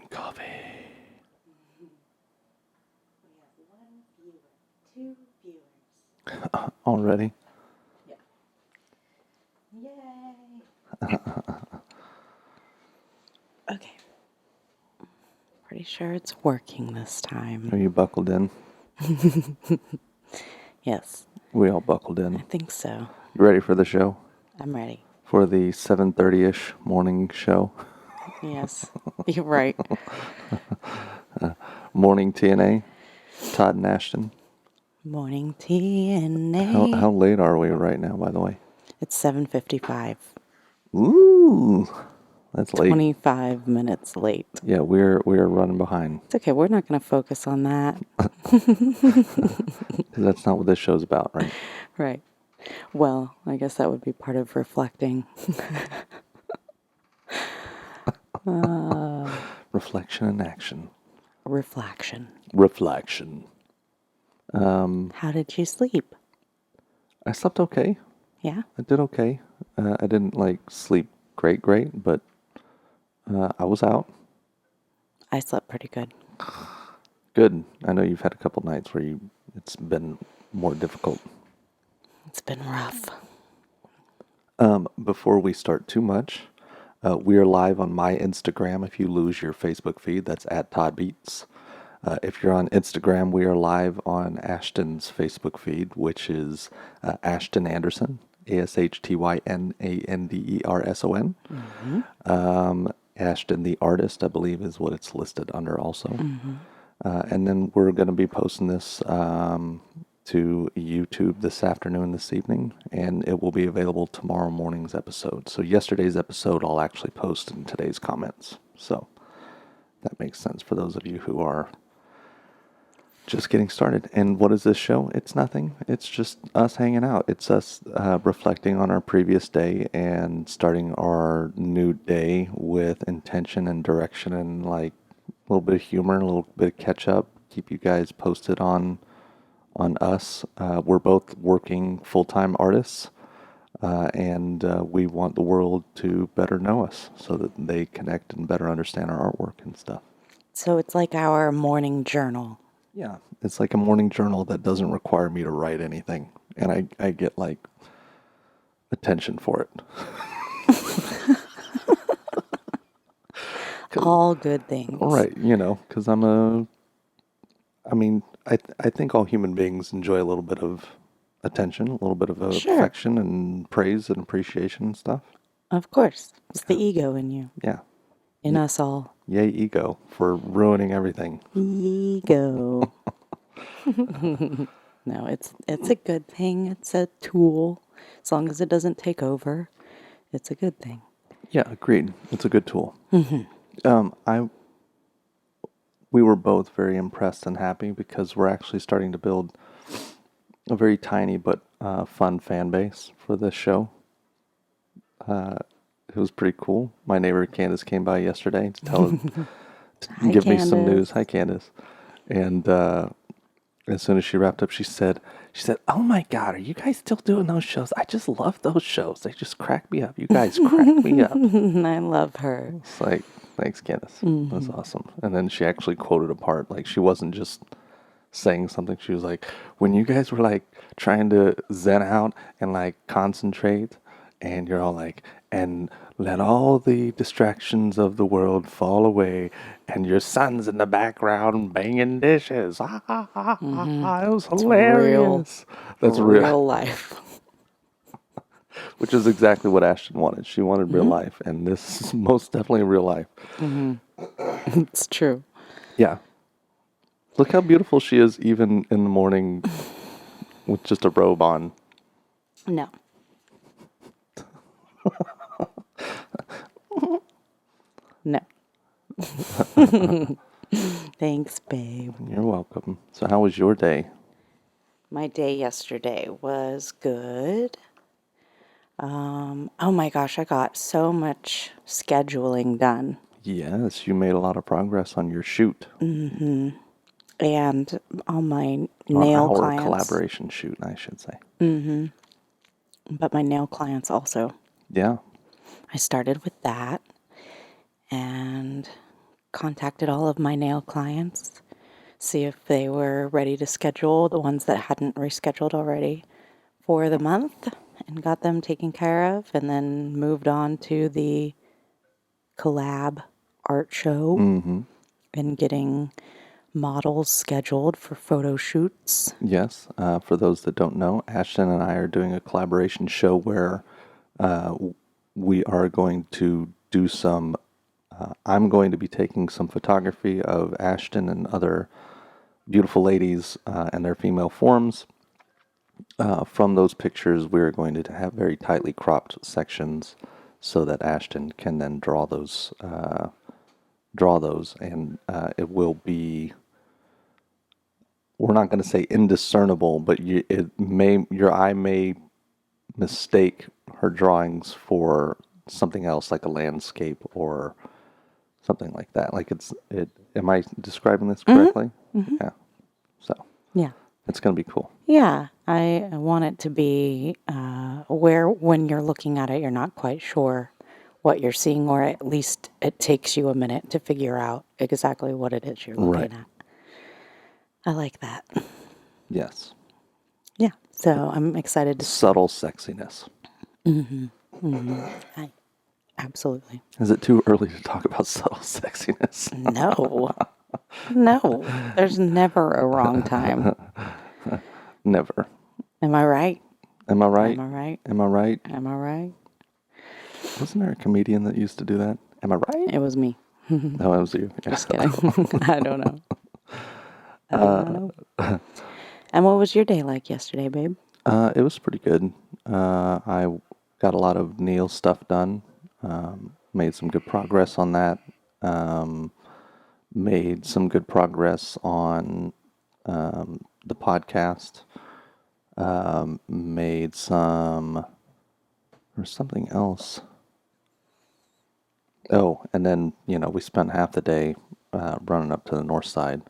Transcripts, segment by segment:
Coffee. We have one viewer, 2 viewers. Already? Yeah. Yay! Okay. Pretty sure it's working this Are time. you buckled in? Yes, We all buckled I in. think so. You ready for the show? I'm ready. For the 7:30-ish morning show? Yes, you're right. Morning TnA? Todd and Ashton? Morning TnA. How late are we right now, by the way? It's 7:55. Ooh, that's late. 25 minutes late. Yeah, we're running behind. It's okay. We're not going to focus on that. 'Cause that's not what this show's about, right? Right. Well, I guess that would be part of reflecting. Reflection and action. Reflection. Reflection. How did you sleep? I slept okay. Yeah? I did okay. I didn't sleep great, but I was out. I slept pretty good. Good. I know you've had a couple nights where it's been more difficult. It's been rough. Before we start too much, we are live on my Instagram. If you lose your Facebook feed, that's at Todd Beats. If you're on Instagram, we are live on Ashton's Facebook feed, which is Ashton Anderson, ASHTYNANDERSON. Mm-hmm. Ashton the artist, I believe, is what it's listed under also. Mm-hmm. And then we're going to be posting this to YouTube this evening, and it will be available tomorrow morning's episode. So yesterday's episode I'll actually post in today's comments. So that makes sense for those of you who are just getting started. And what is this show? It's nothing. It's just us hanging out. It's us reflecting on our previous day and starting our new day with intention and direction and a little bit of humor, a little bit of catch up. Keep you guys posted on us. We're both working full-time artists, and we want the world to better know us so that they connect and better understand our artwork and stuff. So it's like our morning journal. Yeah, it's like a morning journal that doesn't require me to write anything, and I get attention for it. All good things. Right, because I think all human beings enjoy a little bit of attention, a little bit of affection and praise and appreciation and stuff. Of course. It's the ego in you. Yeah. In us all. Yay, ego, for ruining everything. Ego. No, it's a good thing. It's a tool. As long as it doesn't take over, it's a good thing. Yeah, agreed. It's a good tool. Mm-hmm. We were both very impressed and happy because we're actually starting to build a very tiny but fun fan base for this show. It was pretty cool. My neighbor Candace came by yesterday to give me some news. Hi, Candace. And as soon as she wrapped up, she said, "Oh my God, are you guys still doing those shows? I just love those shows. They just crack me up. You guys crack me up." I love her. It's like, thanks, Candace. That's awesome. And then she actually quoted a part. She wasn't just saying something. She was like, when you guys were trying to zen out and concentrate, and you're all and let all the distractions of the world fall away, and your son's in the background banging dishes. Ha ha ha ha! It was hilarious. That's real life. Which is exactly what Ashton wanted. She wanted real life, and this is most definitely real life. Mm-hmm. It's true. Yeah. Look how beautiful she is even in the morning with just a robe on. No. No. Thanks, babe. You're welcome. So how was your day? My day yesterday was good. Oh my gosh, I got so much scheduling done. Yes, you made a lot of progress on your shoot. Mm-hmm. And all my nail our clients. Collaboration shoot, I should say. Mm-hmm. But my nail clients also. Yeah. I started with that and contacted all of my nail clients, see if they were ready to schedule, the ones that hadn't rescheduled already for the month, and got them taken care of, and then moved on to the collab art show and getting models scheduled for photo shoots. Yes. For those that don't know, Ashton and I are doing a collaboration show where we are going to do some. I'm going to be taking some photography of Ashton and other beautiful ladies and their female forms. From those pictures, we're going to have very tightly cropped sections so that Ashton can then draw those. And it will be. We're not going to say indiscernible, but your eye may mistake her drawings for something else, like a landscape or something like that. Like am I describing this correctly? Yeah. So Yeah. it's going to be cool. Yeah, I want it to be where when you're looking at it, you're not quite sure what you're seeing, or at least it takes you a minute to figure out exactly what it is you're looking at. I like that. Yes. Yeah, so I'm excited to Subtle sexiness. absolutely. Is it too early to talk about subtle sexiness? No, there's never a wrong time. Never. Am I right? Am I right? Am I right? Am I right? Am I right? Wasn't there a comedian that used to do that? Am I right? It was me. No, it was you. Yeah. Just kidding. I don't know. I do not know. And what was your day like yesterday, babe? It was pretty good. I got a lot of Neil stuff done. Made some good progress on that. Made some good progress on the podcast. Made some... There's something else. Oh, and then, we spent half the day running up to the north side.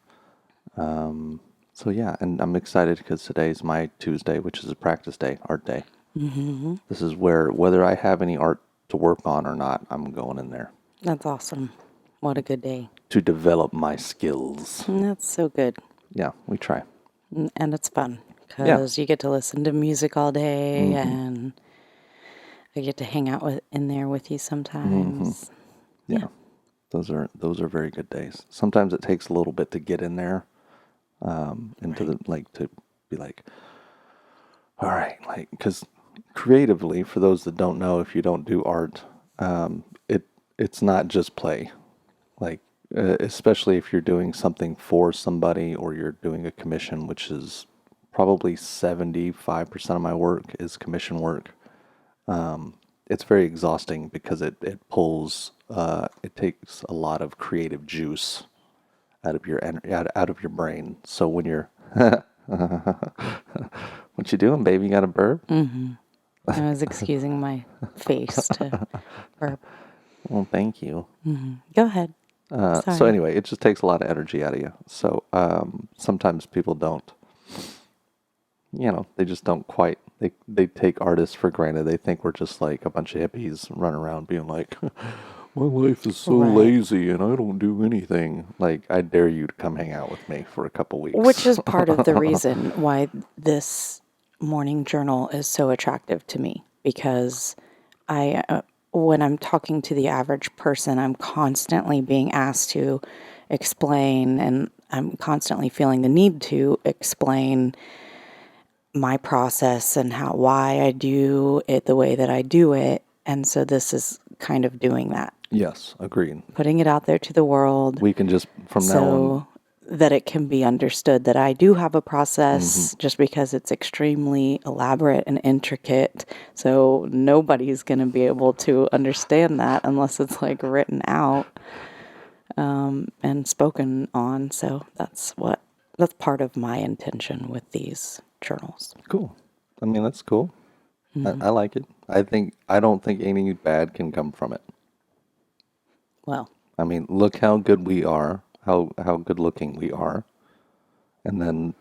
So yeah, and I'm excited because today's my Tuesday, which is a practice day, art day. Mm-hmm. This is where, whether I have any art to work on or not, I'm going in there. That's awesome. What a good day. To develop my skills. That's so good. Yeah, we try. And it's fun because you get to listen to music all day, and I get to hang out in there with you sometimes. Yeah. Those are very good days. Sometimes it takes a little bit to get in there. To be like, all right, like, because creatively, for those that don't know, if you don't do art, it's not just play. Like, especially if you're doing something for somebody or you're doing a commission, which is probably 75% of my work is commission work. It's very exhausting because it pulls, it takes a lot of creative juice out of your out of your brain. So when you're, what you doing, baby? You got a burp? Mm-hmm. I was excusing my face to burp. Well, thank you. Mm-hmm. Go ahead. So anyway, it just takes a lot of energy out of you. So sometimes people don't, they just don't quite, they take artists for granted. They think we're just like a bunch of hippies running around being like, my life is so lazy and I don't do anything. Like, I dare you to come hang out with me for a couple weeks. Which is part of the reason why this morning journal is so attractive to me, because when I'm talking to the average person, I'm constantly being asked to explain, and I'm constantly feeling the need to explain my process and why I do it the way that I do it. And so this is kind of doing that. Yes, agreed. Putting it out there to the world. We can just, from now on, that it can be understood that I do have a process, just because it's extremely elaborate and intricate. So nobody's going to be able to understand that unless it's like written out and spoken on. So that's part of my intention with these journals. Cool. I mean, that's cool. I like it. I don't think anything bad can come from it. Well, I mean, look how good we are, how good looking we are. And then,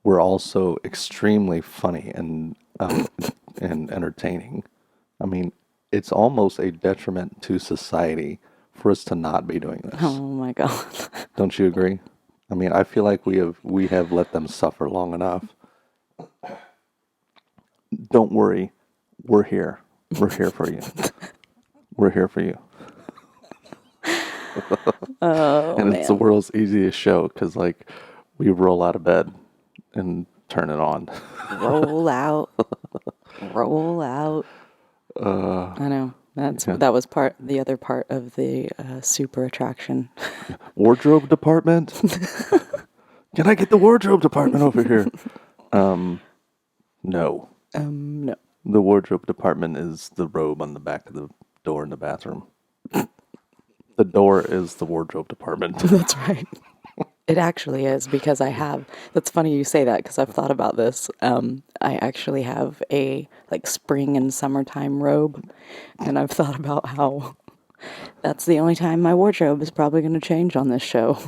we're also extremely funny and and entertaining. I mean, it's almost a detriment to society for us to not be doing this. Oh my God. Don't you agree? I mean, I feel like we have let them suffer long enough. Don't worry, we're here. We're here for you. We're here for you. Oh And it's the man. world's easiest show because, like, we roll out of bed and turn it on. Roll out. Roll out. I know. Yeah. That was the other part of the super attraction. Wardrobe department? Can I get the wardrobe department over here? No. No. The wardrobe department is the robe on the back of the door in the bathroom. The door is the wardrobe department. That's right. It actually is because that's funny you say that because I've thought about this. I actually have a like spring and summertime robe, and I've thought about how that's the only time my wardrobe is probably going to change on this show.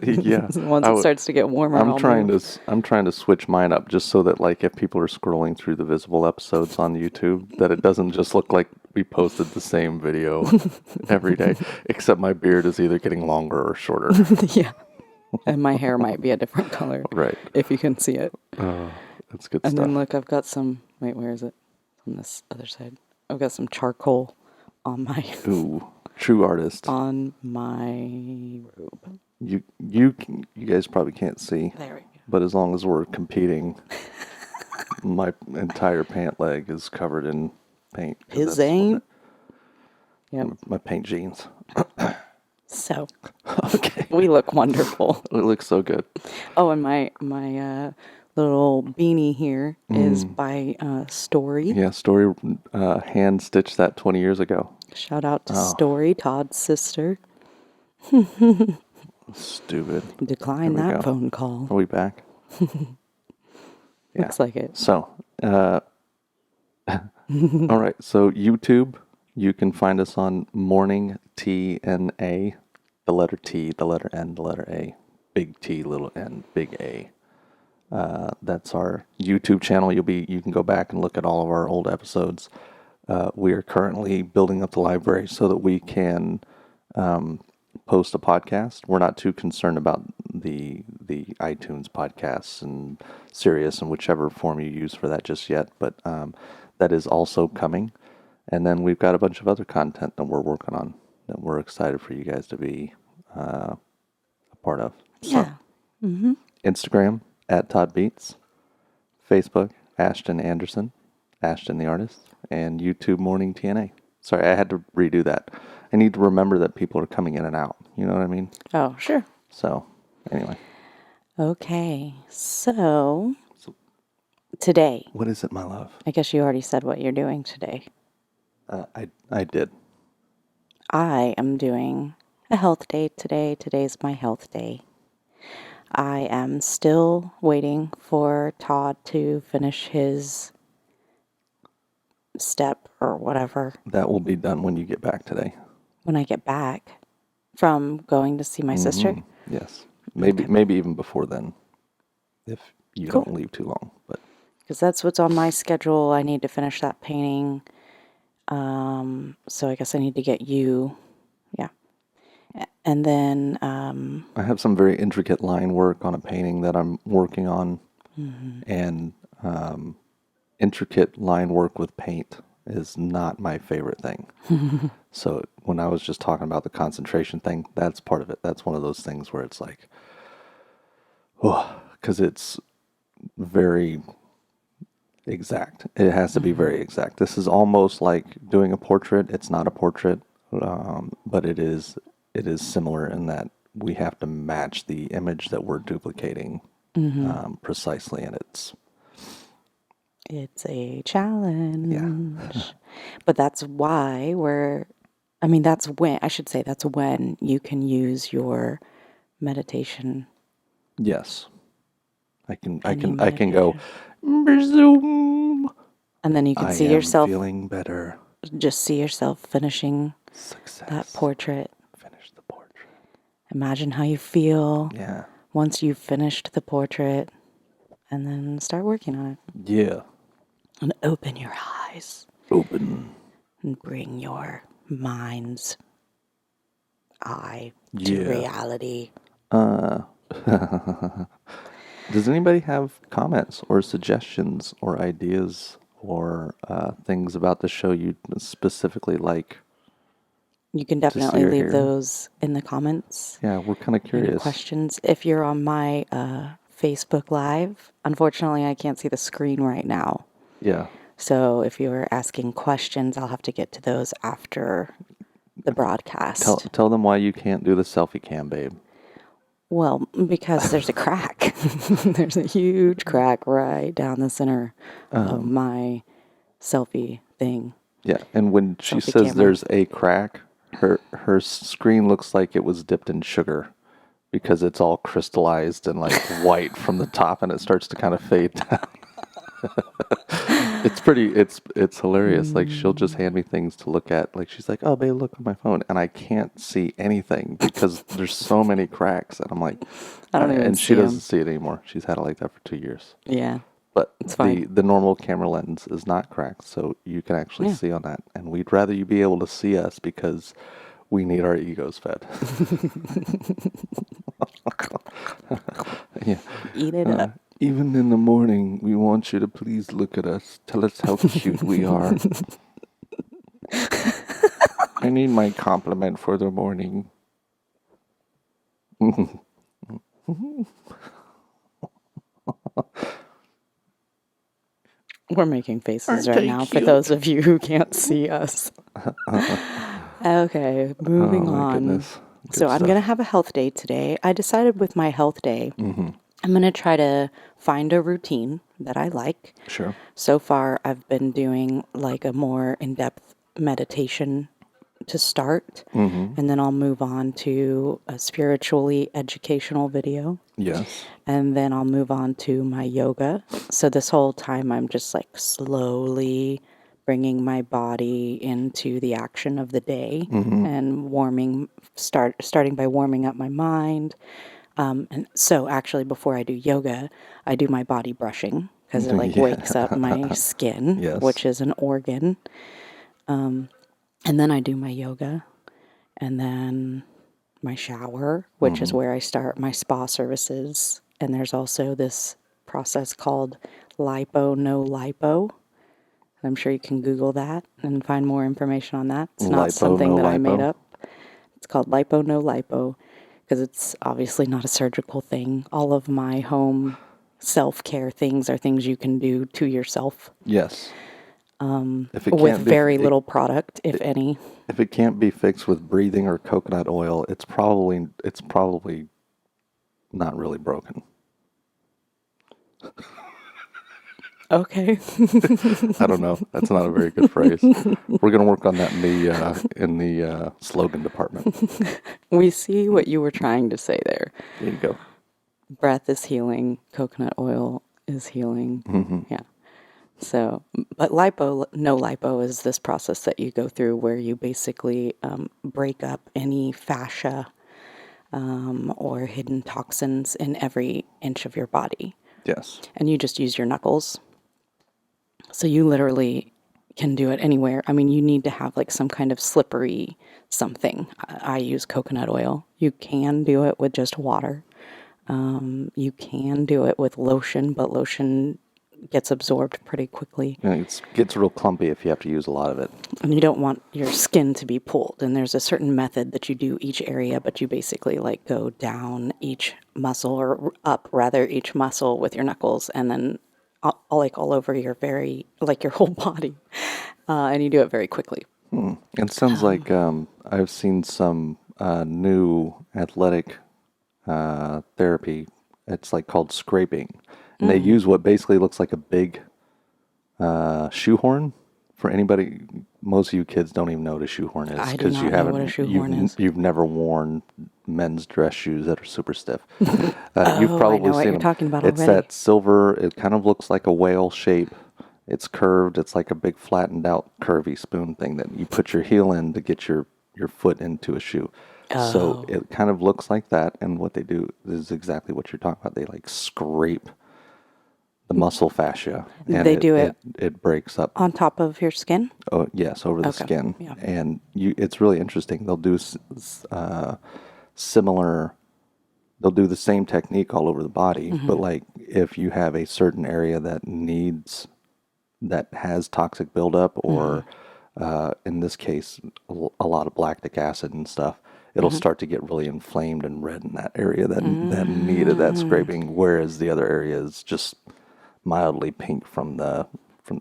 Yeah. Once it starts to get warmer, I'm I'll trying move. I'm trying to switch mine up just so that, like, if people are scrolling through the visible episodes on YouTube, that it doesn't just look like we posted the same video every day, except my beard is either getting longer or shorter. Yeah. And my hair might be a different color Right. if you can see it. That's good And stuff. then look, I've got some, wait, where is it? On this other side. I've got some charcoal on my Ooh, true artist. on my robe. You guys probably can't see, There we go. but as long as we're competing, my entire pant leg is covered in paint. 'Cause His that's what ain't. Yep. my paint jeans. So Okay. we look wonderful. It looks so good. Oh, and my little beanie here is by Story. Yeah, Story hand stitched that 20 years ago. Shout out to Story, Todd's sister. Stupid. Decline There we that go. phone call. Are we back? Yeah. Looks like it. So, all right. So YouTube, you can find us on Morning TnA, the letter T, the letter N, the letter A, big T, little N, big A. That's our YouTube channel. You can go back and look at all of our old episodes. We are currently building up the library so that we can post a podcast. We're not too concerned about the iTunes podcasts and Sirius and whichever form you use for that just yet, but that is also coming. And then we've got a bunch of other content that we're working on that we're excited for you guys to be a part of. So, Yeah. Instagram at Todd Beats, Facebook Ashton Anderson, Ashton the artist, and YouTube Morning TNA. Sorry, I had to redo that. I need to remember that people are coming in and out. You know what I mean? Oh, sure. So, anyway. Okay. So today, What is it, my love? I guess you already said what you're doing today. I did. I am doing a health day today. Today's my health day. I am still waiting for Todd to finish his step or whatever That will be done when you get back today. when I get back from going to see my sister. Yes. Maybe even before then, if you Cool. don't leave too long. But Because that's what's on my schedule. I need to finish that painting. So I guess I need to get you. Yeah. And then, I have some very intricate line work on a painting that I'm working on, and intricate line work with paint is not my favorite thing. So when I was just talking about the concentration thing, that's part of it. That's one of those things where it's like, oh, because it's very exact. It has to be very exact. This is almost like doing a portrait. It's not a portrait, but it is similar in that we have to match the image that we're duplicating precisely, and it's a challenge. yeah. But that's why that's when you can use your meditation. Yes, I Any can go zoom. And then you can I see am yourself, feeling better. just see yourself finishing Success. that portrait. Finish the portrait. Imagine how you feel Yeah. once you've finished the portrait and then start working on it. Yeah. And open your eyes Open. and bring your mind's eye to Yeah. reality. Does anybody have comments or suggestions or ideas or things about the show you specifically like You can to see definitely or leave hear? those in the comments. Yeah, we're kind of Any curious. questions? If you're on my Facebook Live, unfortunately, I can't see the screen right now. Yeah. So if you're asking questions, I'll have to get to those after the Tell broadcast. tell them why you can't do the selfie cam, babe. Well, because there's a crack. There's a huge crack right down the center of my selfie thing, Yeah, and when she selfie says camera. there's a crack, her screen looks like it was dipped in sugar because it's all crystallized and like white from the top, and it starts to kind of fade down. It's hilarious. Like she'll just hand me things to look at. Like she's like, "Oh, babe, look on my phone," and I can't see anything because there's so many cracks. And I'm like, I don't even and she see doesn't them. see it anymore. She's had it like that for 2 years. Yeah, But it's the fine. the normal camera lens is not cracked, so you can actually Yeah. see on that. And we'd rather you be able to see us because we need our egos fed. Yeah. Eat it Uh, up. Even in the morning, we want you to please look at us. Tell us how cute we are. I need my compliment for the morning. We're making faces Aren't right they now for those cute? of you who can't see us. Okay, Oh moving my on. goodness. So Good I'm going to stuff. have a health day today. I decided with my health day, Mm-hmm. I'm going to try to find a routine that I like. Sure. So far, I've been doing like a more in-depth meditation to start, Mm-hmm. and then I'll move on to a spiritually educational video, Yes. and then I'll move on to my yoga. So this whole time, I'm just like slowly bringing my body into the action of the day Mm-hmm. and starting by warming up my mind. And so actually before I do yoga, I do my body brushing because it like wakes up Yeah. my skin, Yes. which is an organ. And then I do my yoga and then my shower, which is Mm-hmm. where I start my spa services. And there's also this process called lipo no lipo. I'm sure you can Google that and find more information on that. It's not Lipo, something no that I made lipo. up. It's called lipo no lipo because it's obviously not a surgical thing. All of my home self-care things are things you can do to yourself Yes. If it with can't be, very little product, if any. if it can't be fixed with breathing or coconut oil, it's probably not really broken. Okay. I don't know. That's not a very good phrase. We're gonna work on that in the slogan department. We see what you were trying to say there. There you go. Breath is healing, coconut oil is healing. Mm-hmm. Yeah. So, but lipo, no lipo is this process that you go through where you basically break up any fascia or hidden toxins in every inch of your body. Yes. And you just use your knuckles. So you literally can do it anywhere. I mean, you need to have like some kind of slippery something. I use coconut oil. You can do it with just water. You can do it with lotion, but lotion gets absorbed pretty quickly. Yeah, it gets real clumpy if you have to use a lot of it. And you don't want your skin to be pulled. And there's a certain method that you do each area, but you basically like go down each muscle or up rather each muscle with your knuckles and then all over your your whole body. And you do it very quickly. It sounds like I've seen some new athletic therapy. It's like called scraping, and they use what basically looks like a big shoehorn. For anybody, most of you kids don't even know what a shoehorn is I do because you not know what a haven't shoehorn is. you've never worn men's dress shoes that are super stiff. You've Oh, I probably know what seen you're them. talking about It's already. that silver. It kind of looks like a whale shape. It's curved. It's like a big flattened out curvy spoon thing that you put your heel in to get your foot into a shoe. So Oh, it kind of looks like that, and what they do is exactly what you're talking about. They like scrape the muscle fascia, and They do it it breaks up. on top of your skin? Oh, yes, over the Okay. skin, Yeah. and it's really interesting. They'll do similar. They'll do the same technique all over the body, but like if you have a certain area that has toxic buildup, or in this case, a lot of lactic acid and stuff, it'll start to get really inflamed and red in that area that needed that scraping, whereas the other area is just mildly pink from the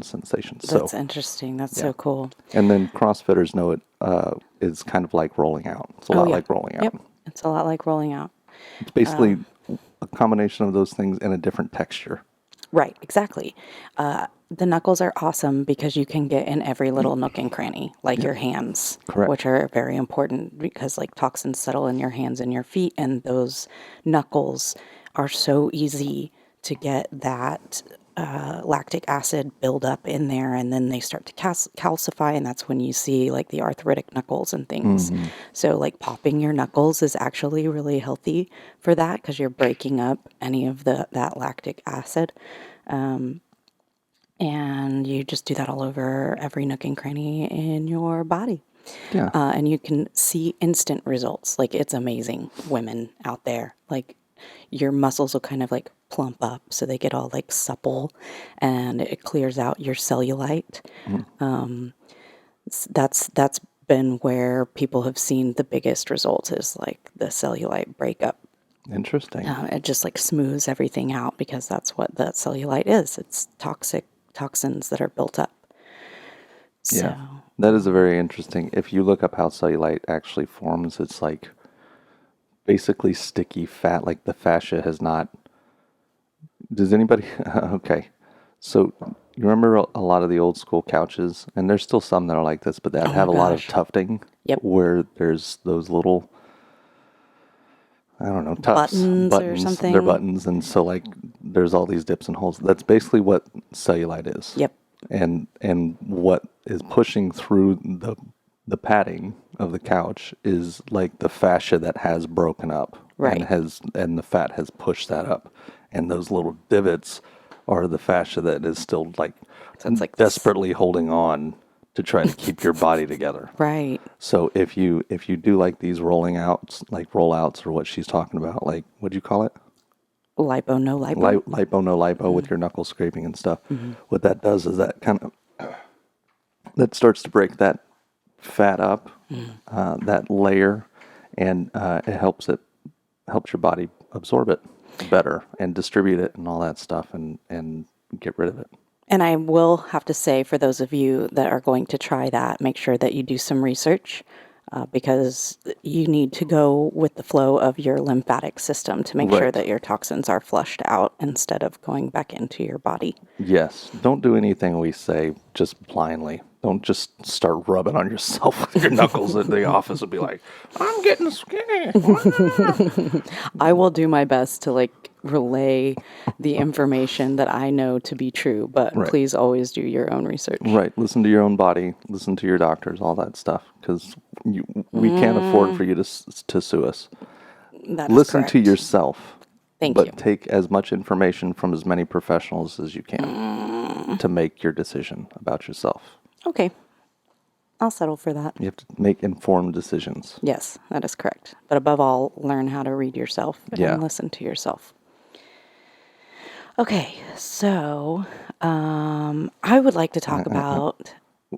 sensation. That's So interesting. That's yeah, so cool. and then CrossFitters know it is kind of like rolling out. It's a Oh, lot yeah. like rolling out. Yep. It's a lot like rolling out. It's basically a combination of those things in a different texture. Right, exactly. The knuckles are awesome because you can get in every little nook and cranny, like your hands, Correct. which are very important because like toxins settle in your hands and your feet, and those knuckles are so easy to get that lactic acid build up in there, and then they start to calcify, and that's when you see like the arthritic knuckles and things. So like popping your knuckles is actually really healthy for that because you're breaking up any of that lactic acid. And you just do that all over every nook and cranny in your body. Yeah. And you can see instant results. Like, it's amazing, women out there. Like, your muscles will kind of like plump up so they get all like supple, and it clears out your cellulite. That's been where people have seen the biggest results, is like the cellulite breakup. Interesting. It just like smooths everything out because that's what that cellulite is. It's toxins that are built up. So, Yeah. That is a very interesting. If you look up how cellulite actually forms, it's like basically sticky fat, like the fascia has not. Does anybody? Okay. So you remember a lot of the old school couches, and there's still some that are like this, but that oh have my a lot of gosh. tufting Yep. where there's those little, I don't know, tufts, Buttons or buttons. They're something. buttons, and so like there's all these dips and holes. That's basically what cellulite is. Yep. And what is pushing through the padding of the couch is like the fascia that has broken up, Right. and the fat has pushed that up, and those little divots are the fascia that is still like So it's like this. desperately holding on to try to keep your body together. Right. So if you do like these rollouts or what she's talking about, like, what'd you call it? Lipo, no lipo. Lipo, no lipo, with your knuckle scraping and stuff. What that does is that starts to break that fat up, that layer, and it helps your body absorb it better and distribute it and all that stuff, and get rid of it. And I will have to say, for those of you that are going to try that, make sure that you do some research, because you need to go with the flow of your lymphatic system to make sure Right. that your toxins are flushed out instead of going back into your body. Yes. Don't do anything we say just blindly. Don't just start rubbing on yourself with your knuckles at the office and be like, I'm getting skinny. I will do my best to like relay the information that I know to be true, but Right. please always do your own research. Right. Listen to your own body. Listen to your doctors, all that stuff, because we can't afford for you to sue us. That is Listen to correct. yourself. Thank but you. take as much information from as many professionals as you can to make your decision about yourself. Okay. I'll settle for that. You have to make informed decisions. Yes, that is correct. But above all, learn how to read yourself Yeah. and listen to yourself. Okay, so I would like to talk about,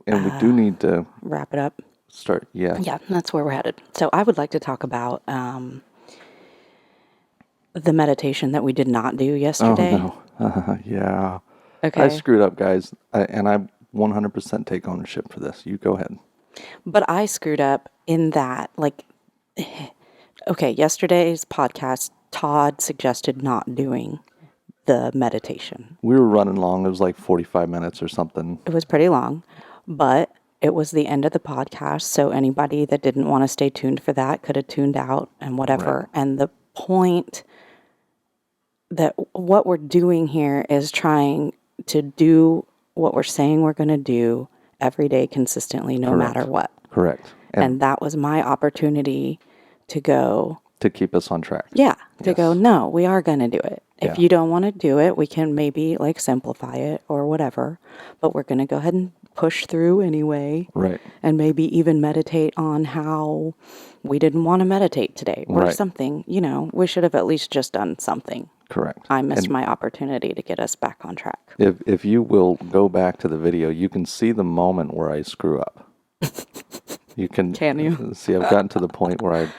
And we do need to wrap it up. start, yeah. Yeah, that's where we're headed. So I would like to talk about the meditation that we did not do Oh, yesterday. no. Yeah. I Okay. screwed up, guys. And I 100% take ownership for this. You go ahead. But I screwed up in that, like, okay, yesterday's podcast, Todd suggested not doing the meditation. We were running long. It was like 45 minutes or something. It was pretty long, but it was the end of the podcast. So anybody that didn't want to stay tuned for that could have tuned out and whatever. Right. And the point that what we're doing here is trying to do what we're saying we're going to do every day consistently, no Correct. matter what. Correct. And that was my opportunity to go, to keep us on track. yeah, to Yes. go, no, we are going to do it. If you don't want to do it, we can maybe like simplify it or whatever, but we're going to go ahead and push through anyway. Right. And maybe even meditate on how we didn't want to meditate today or Right. something. You know, we should have at least just done something. Correct. I missed my opportunity to get us back on track. If you will go back to the video, you can see the moment where I screw up. You can you? see I've gotten to the point where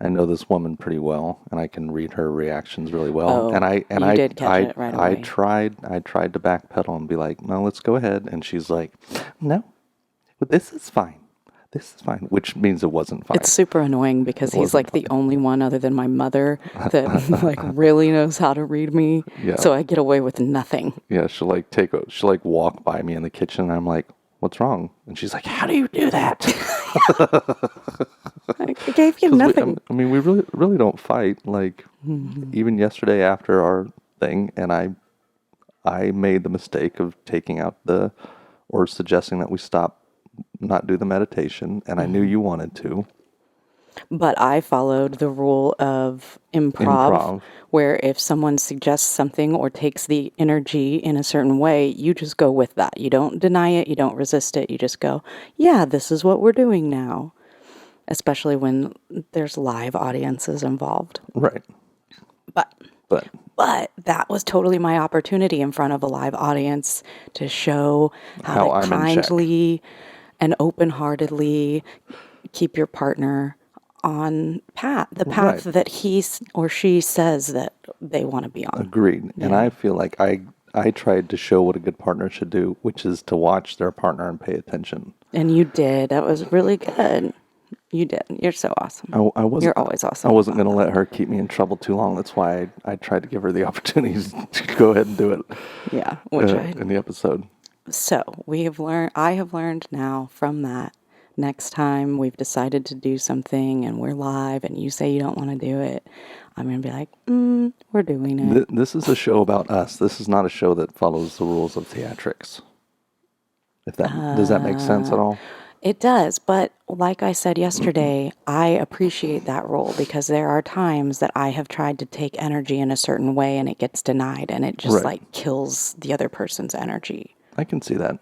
I know this woman pretty well, and I can read her reactions really well. Oh, and you did catch it right away. I tried to backpedal and be like, no, let's go ahead. And she's like, no, this is fine. This is fine, which means it wasn't fine. It's super annoying because he's like the only one other than my mother that like really knows how to read me. Yeah. So I get away with nothing. Yeah, she'll like walk by me in the kitchen, and I'm like, what's wrong? And she's like, how do you do that? I gave you nothing. We really don't fight. Like, even yesterday after our thing, and I made the mistake of taking out or suggesting that we not do the meditation, and I knew you wanted to. But I followed the rule of improv, where if someone suggests something or takes the energy in a certain way, you just go with that. You don't deny it. You don't resist it. You just go, yeah, this is what we're doing now. Especially when there's live audiences involved. Right. But that was totally my opportunity in front of a live audience to show how to kindly and open-heartedly keep your partner on the path that he or she says that they want to be on. Agreed. Yeah. And I feel like I tried to show what a good partner should do, which is to watch their partner and pay attention. And you did. That was really good. You did. You're so awesome. You're always awesome. I wasn't going to let her keep me in trouble too long. That's why I tried to give her the opportunity to go ahead and do it. Yeah, in the episode. So I have learned now from that. Next time we've decided to do something and we're live and you say you don't want to do it, I'm going to be like, we're doing it. This is a show about us. This is not a show that follows the rules of theatrics. Does that make sense at all? It does, but like I said yesterday, I appreciate that role because there are times that I have tried to take energy in a certain way and it gets denied and it just like kills the other person's energy. I can see that.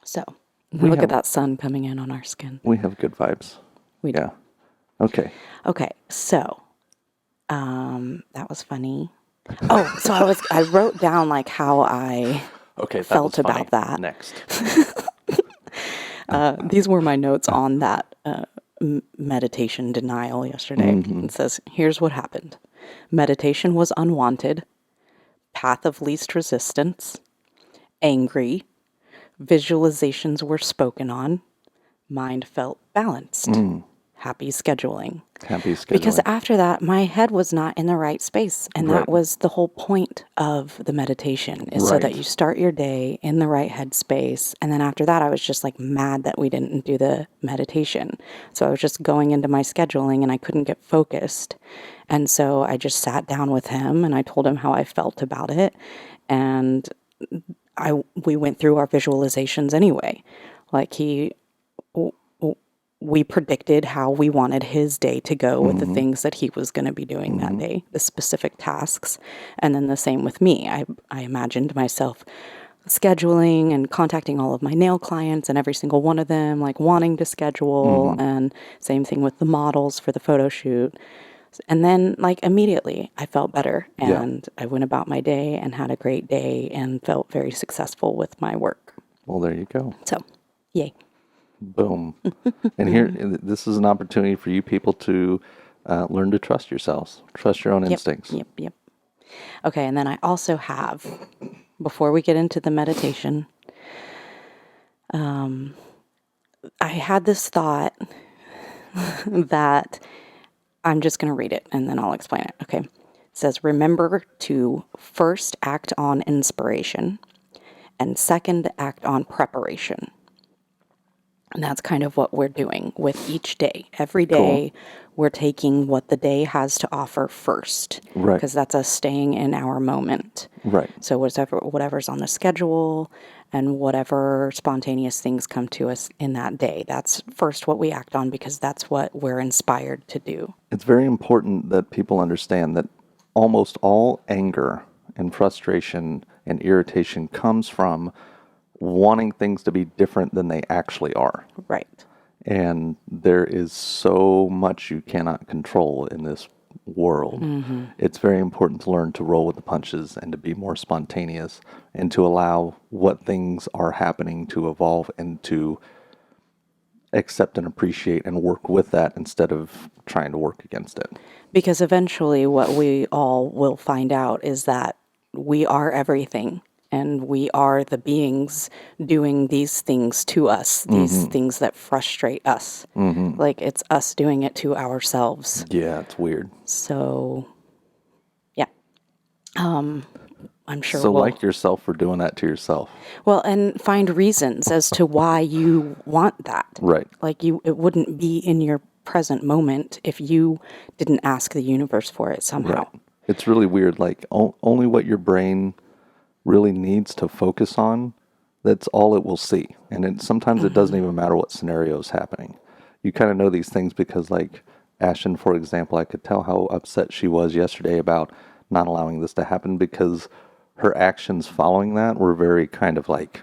So, look at that sun coming in on our skin. We have good vibes. We do. Okay. Okay, so that was funny. Oh, so I wrote down like how I felt about that. Next. These were my notes on that meditation denial yesterday. Mm-hmm. It says, here's what happened. Meditation was unwanted, path of least resistance, angry, visualizations were spoken on, mind felt balanced, happy scheduling. Because after that, my head was not in the right space. And that was the whole point of the meditation, is so that you start your day in the right headspace. And then after that, I was just like mad that we didn't do the meditation. So I was just going into my scheduling and I couldn't get focused. And so I just sat down with him and I told him how I felt about it. And we went through our visualizations anyway. Like we predicted how we wanted his day to go with the things that he was going to be doing that day, the specific tasks. And then the same with me. I imagined myself scheduling and contacting all of my nail clients and every single one of them, like wanting to schedule, and same thing with the models for the photo shoot. And then like immediately I felt better and I went about my day and had a great day and felt very successful with my work. Well, there you go. So, yay. Boom. And here, this is an opportunity for you people to learn to trust yourselves, trust your own instincts. Yep. Okay, and then I also have, before we get into the meditation, I had this thought that I'm just going to read it and then I'll explain it. Okay. It says, remember to first act on inspiration and second act on preparation. And that's kind of what we're doing with each day. Every day, we're taking what the day has to offer first. Right. Because that's us staying in our moment. Right. So whatever's on the schedule and whatever spontaneous things come to us in that day, that's first what we act on because that's what we're inspired to do. It's very important that people understand that almost all anger and frustration and irritation comes from wanting things to be different than they actually are. Right. And there is so much you cannot control in this world. It's very important to learn to roll with the punches and to be more spontaneous and to allow what things are happening to evolve and to accept and appreciate and work with that instead of trying to work against it. Because eventually what we all will find out is that we are everything and we are the beings doing these things to us, these things that frustrate us. Like it's us doing it to ourselves. Yeah, it's weird. So, yeah. I'm sure So we'll, like yourself for doing that to yourself. well, and find reasons as to why you want that. Right. Like it wouldn't be in your present moment if you didn't ask the universe for it somehow. Right. It's really weird. Like only what your brain really needs to focus on, that's all it will see. And sometimes it doesn't even matter what scenario is happening. You kind of know these things because, like, Ashton, for example, I could tell how upset she was yesterday about not allowing this to happen because her actions following that were very kind of like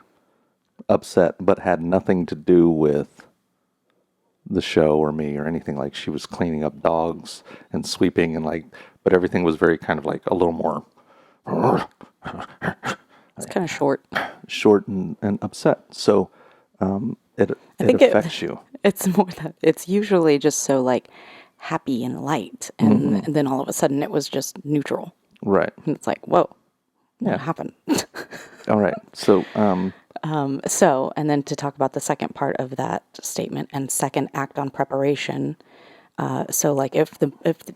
upset, but had nothing to do with the show or me or anything. Like, she was cleaning up dogs and sweeping and like, but everything was very kind of like a little more It's kind of short. and upset. So it think affects you. it's more that it's usually just so like happy and light. And then all of a sudden it was just neutral. Right. And it's like, whoa, what Yeah. happened? All right. So So, and then to talk about the second part of that statement and second, act on preparation. So like if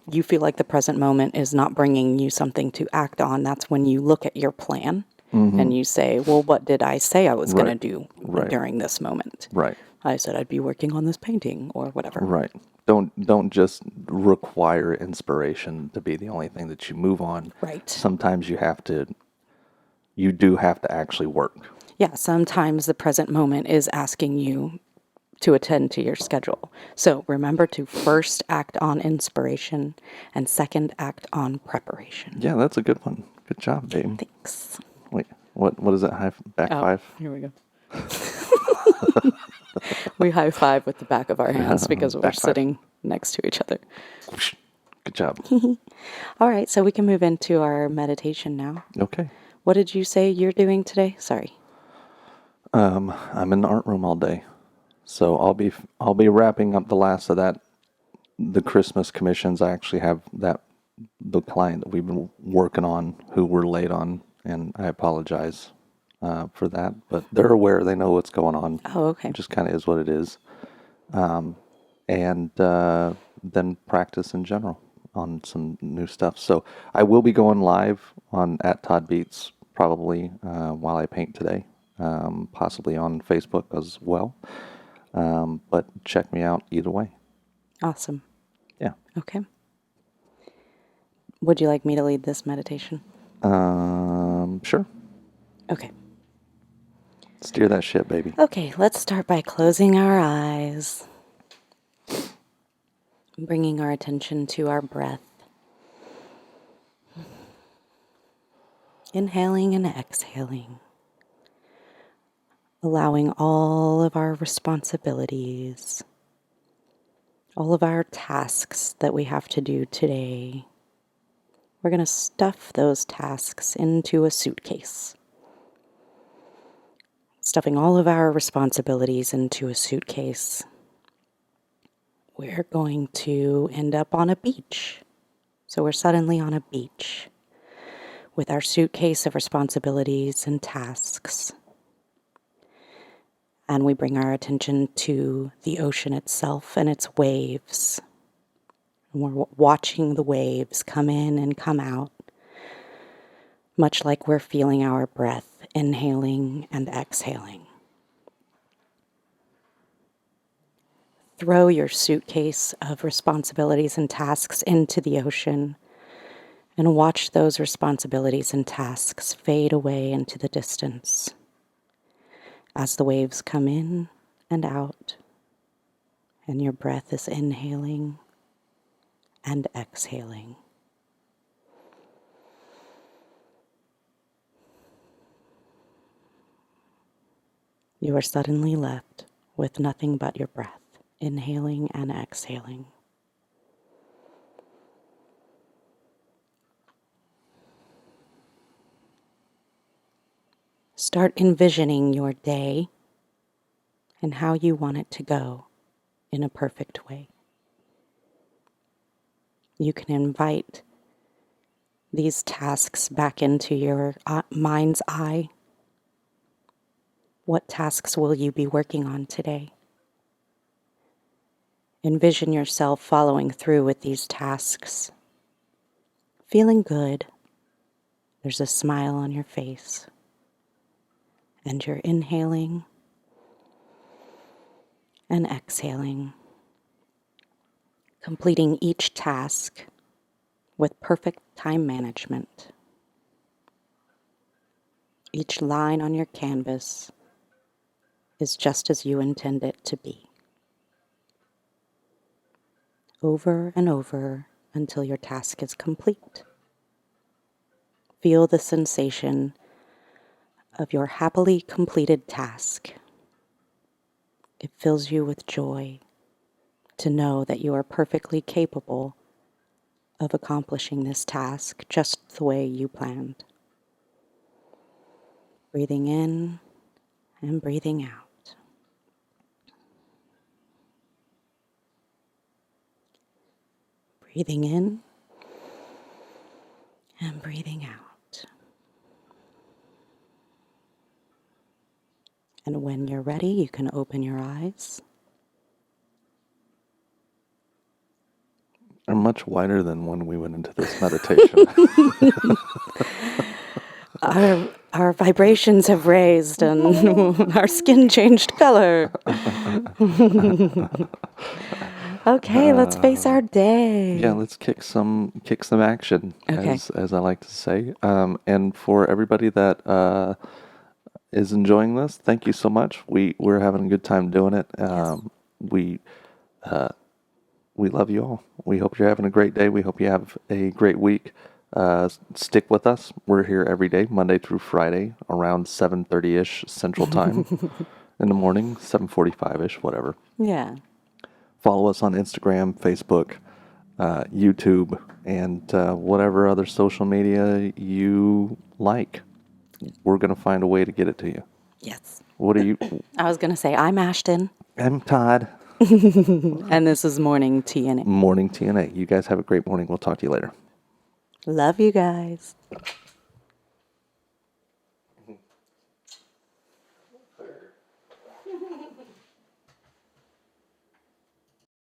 you feel like the present moment is not bringing you something to act on, that's when you look at your plan and you say, well, what did I say I was going to do during this moment? right. I said I'd be working on this painting or whatever. Right. Don't just require inspiration to be the only thing that you move on. Right. Sometimes you do have to actually work. Yeah, sometimes the present moment is asking you to attend to your schedule. So remember to first act on inspiration and second act on preparation. Yeah, that's a good one. Good job, babe. Thanks. Wait, what is it? Back five? Here we go. We high five with the back of our hands because we're Back five. sitting next to each other. Good job. All right, so we can move into our meditation now. Okay. What did you say you're doing today? Sorry. I'm in the art room all day. So I'll be wrapping up the last of that, the Christmas commissions. I actually have the client that we've been working on who we're late on, and I apologize for that. But they're aware, they know what's going on. Oh, okay. It just kind of is what it is. And then practice in general on some new stuff. So I will be going live on at Todd Beats probably while I paint today, possibly on Facebook as well. But check me out either way. Awesome. Yeah. Okay. Would you like me to lead this meditation? Sure. Okay. Steer that ship, baby. Okay, let's start by closing our eyes, bringing our attention to our breath. Inhaling and exhaling, allowing all of our responsibilities, all of our tasks that we have to do today. We're going to stuff those tasks into a suitcase. Stuffing all of our responsibilities into a suitcase. We're going to end up on a beach. So we're suddenly on a beach with our suitcase of responsibilities and tasks. And we bring our attention to the ocean itself and its waves. And we're watching the waves come in and come out, much like we're feeling our breath inhaling and exhaling. Throw your suitcase of responsibilities and tasks into the ocean and watch those responsibilities and tasks fade away into the distance as the waves come in and out and your breath is inhaling and exhaling. You are suddenly left with nothing but your breath, inhaling and exhaling. Start envisioning your day and how you want it to go in a perfect way. You can invite these tasks back into your mind's eye. What tasks will you be working on today? Envision yourself following through with these tasks, feeling good. There's a smile on your face, and you're inhaling and exhaling, completing each task with perfect time management. Each line on your canvas is just as you intend it to be. Over and over until your task is complete. Feel the sensation of your happily completed task. It fills you with joy to know that you are perfectly capable of accomplishing this task just the way you planned. Breathing in and breathing out. Breathing in and breathing out. And when you're ready, you can open your eyes. They're much wider than when we went into this meditation. Our vibrations have raised and our skin changed color. Okay, let's face our day. Yeah, let's kick some action, Okay. as I like to say. And for everybody that is enjoying this, thank you so much. We're having a good time doing it. We love you all. We hope you're having a great day. We hope you have a great week. Stick with us. We're here every day, Monday through Friday, around 7:30-ish Central Time in the morning, 7:45-ish, whatever. Yeah. Follow us on Instagram, Facebook, YouTube, and whatever other social media you like. We're going to find a way to get it to you. Yes. What are you? I was going to say, I'm Ashton. I'm Todd. And this is Morning TnA. Morning TnA. You guys have a great morning. We'll talk to you later. Love you guys.